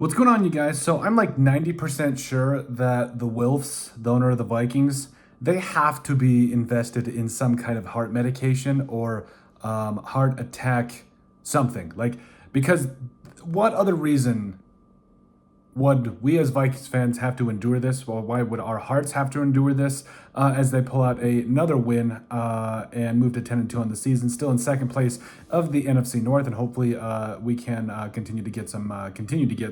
What's going on, you guys? So I'm like 90% sure that the Wilfs, the owner of the Vikings, they have to be invested in some kind of heart medication or heart attack something. Because what other reason would we as Vikings fans have to endure this? Well, why would our hearts have to endure this as they pull out another win and move to 10-2 on the season, still in second place of the NFC North, and hopefully we can continue to get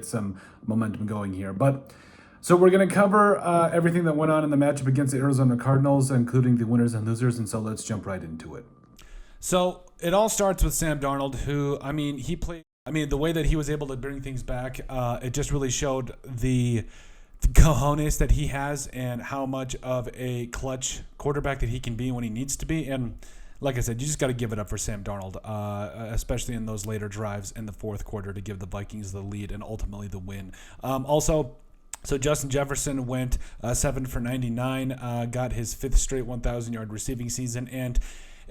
some momentum going here. But so we're going to cover everything that went on in the matchup against the Arizona Cardinals, including the winners and losers. And so let's jump right into it. So it all starts with Sam Darnold, who, he played. The way that he was able to bring things back, it just really showed the cojones that he has and how much of a clutch quarterback that he can be when he needs to be. And like I said, you just got to give it up for Sam Darnold, especially in those later drives in the fourth quarter to give the Vikings the lead and ultimately the win. So Justin Jefferson went 7 for 99, got his fifth straight 1,000-yard receiving season, and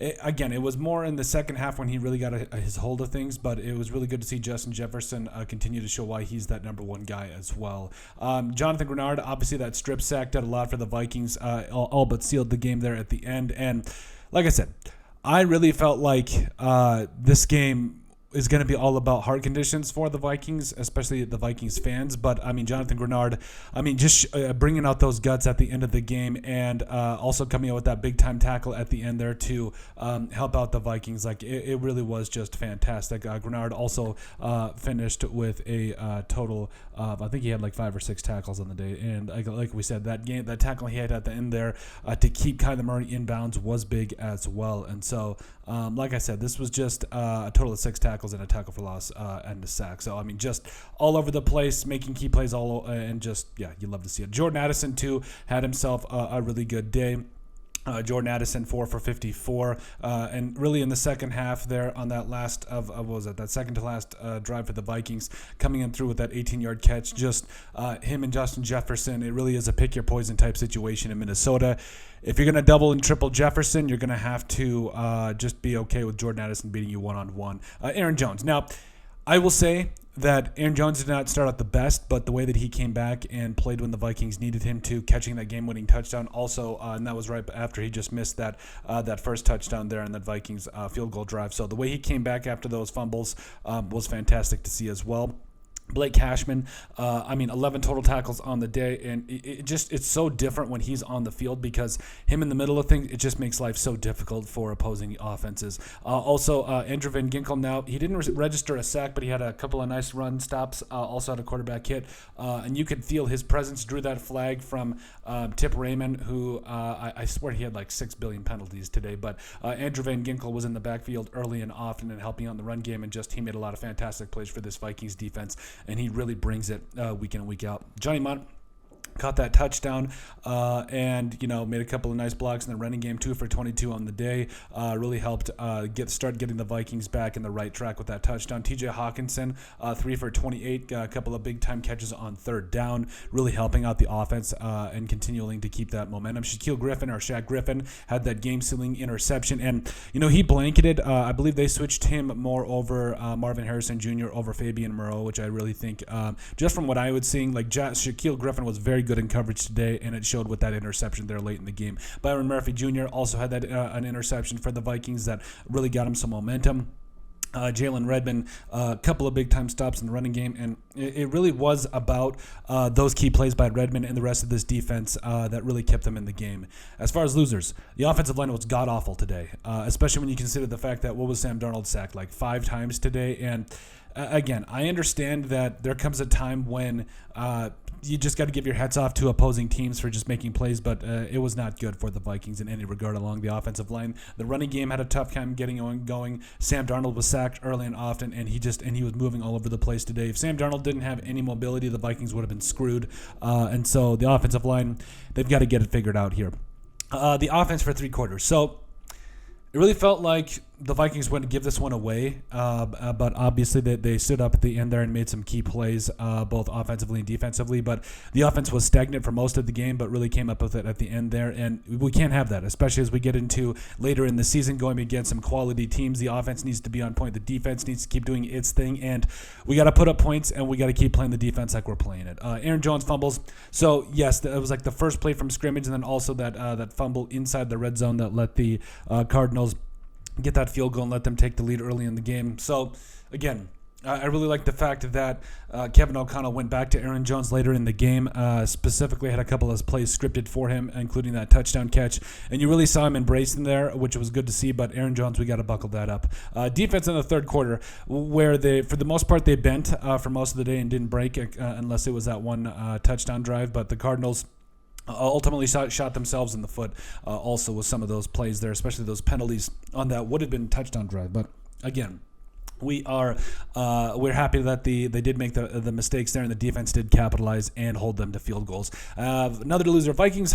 it was more in the second half when he really got his hold of things, but it was really good to see Justin Jefferson continue to show why he's that number one guy as well. Jonathan Grenard, obviously that strip sack did a lot for the Vikings, all but sealed the game there at the end. And like I said, I really felt like this game is going to be all about heart conditions for the Vikings, especially the Vikings fans. But, Jonathan Grenard, just bringing out those guts at the end of the game and also coming out with that big-time tackle at the end there to help out the Vikings. It really was just fantastic. Grenard also finished with a total of, I think he had like 5 or 6 tackles on the day. And like we said, that tackle he had at the end there to keep Kyler Murray inbounds was big as well. And so, like I said, this was just a total of 6 tackles and a tackle for loss and a sack. So, just all over the place, making key plays and just, you love to see it. Jordan Addison, too, had himself a really good day. Jordan Addison 4 for 54, and really in the second half there on that last that second to last drive for the Vikings, coming in through with that 18-yard catch, just him and Justin Jefferson. It really is a pick your poison type situation in Minnesota. If you're going to double and triple Jefferson, you're going to have to just be okay with Jordan Addison beating you one-on-one. Aaron Jones. Now, I will say that Aaron Jones did not start out the best, but the way that he came back and played when the Vikings needed him to, catching that game-winning touchdown also, and that was right after he just missed that first touchdown there in that Vikings field goal drive. So the way he came back after those fumbles was fantastic to see as well. Blake Cashman, 11 total tackles on the day, and it's so different when he's on the field because him in the middle of things, it just makes life so difficult for opposing offenses. Also, Andrew Van Ginkel, now, he didn't register a sack, but he had a couple of nice run stops, also had a quarterback hit, and you could feel his presence, drew that flag from Tip Raymond, who I swear he had like 6 billion penalties today, but Andrew Van Ginkel was in the backfield early and often and helping out in the run game, and just he made a lot of fantastic plays for this Vikings defense. And he really brings it week in and week out. Johnny Munt caught that touchdown and made a couple of nice blocks in the running game, 2 for 22 on the day. Really helped start getting the Vikings back in the right track with that touchdown. TJ Hawkinson, 3 for 28, a couple of big time catches on third down, really helping out the offense and continuing to keep that momentum. Shaq Griffin had that game sealing interception, and he blanketed. I believe they switched him more over Marvin Harrison Jr. over Fabian Moreau, which I really think just from what I was seeing, Shaquille Griffin was very good in coverage today, and it showed with that interception there late in the game. Byron Murphy Jr. also had that an interception for the Vikings that really got him some momentum. Jalen Redmond, a couple of big-time stops in the running game, and it really was about those key plays by Redmond and the rest of this defense that really kept them in the game. As far as losers, the offensive line was god-awful today, especially when you consider the fact that Sam Darnold sacked like 5 times today, and again, I understand that there comes a time when you just got to give your hats off to opposing teams for just making plays, but it was not good for the Vikings in any regard along the offensive line. The running game had a tough time getting going. Sam Darnold was sacked early and often, and he was moving all over the place today. If Sam Darnold didn't have any mobility, the Vikings would have been screwed. And so the offensive line, they've got to get it figured out here. The offense for 3 quarters. So it really felt like the Vikings went to give this one away, but obviously they stood up at the end there and made some key plays, both offensively and defensively. But the offense was stagnant for most of the game, but really came up with it at the end there. And we can't have that, especially as we get into later in the season going against some quality teams. The offense needs to be on point. The defense needs to keep doing its thing. And we got to put up points, and we got to keep playing the defense like we're playing it. Aaron Jones fumbles. So, yes, it was like the first play from scrimmage, and then also that fumble inside the red zone that let the Cardinals get that field goal and let them take the lead early in the game. So, again, I really like the fact that Kevin O'Connell went back to Aaron Jones later in the game, specifically had a couple of plays scripted for him, including that touchdown catch. And you really saw him embrace them there, which was good to see. But Aaron Jones, we got to buckle that up. Defense in the third quarter, where for the most part, they bent for most of the day and didn't break unless it was that one touchdown drive. But the Cardinals ultimately shot themselves in the foot also with some of those plays there, especially those penalties on that would have been touchdown drive. But again, we're happy that they did make the mistakes there, and the defense did capitalize and hold them to field goals. Another loser, Vikings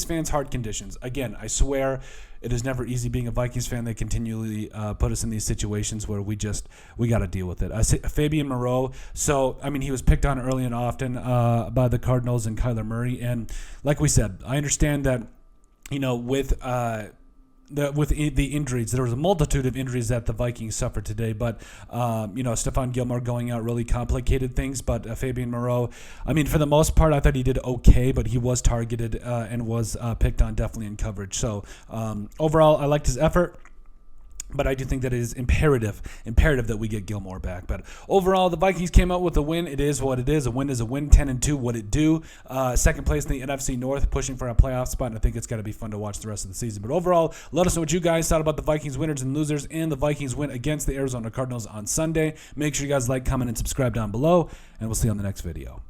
fans' heart conditions. Again, I swear it is never easy being a Vikings fan. They continually put us in these situations where we got to deal with it. Fabian Moreau, so I mean, he was picked on early and often by the Cardinals and Kyler Murray, and like we said, I understand that, you know, with the injuries, there was a multitude of injuries that the Vikings suffered today, but Stephon Gilmore going out really complicated things. But Fabian Moreau, I mean, for the most part, I thought he did okay, but he was targeted and was picked on definitely in coverage. So overall, I liked his effort. But I do think that it is imperative that we get Gilmore back. But overall, the Vikings came out with a win. It is what it is. A win is a win. 10-2, what it do. Second place in the NFC North, pushing for a playoff spot. And I think it's going to be fun to watch the rest of the season. But overall, let us know what you guys thought about the Vikings winners and losers and the Vikings win against the Arizona Cardinals on Sunday. Make sure you guys like, comment, and subscribe down below. And we'll see you on the next video.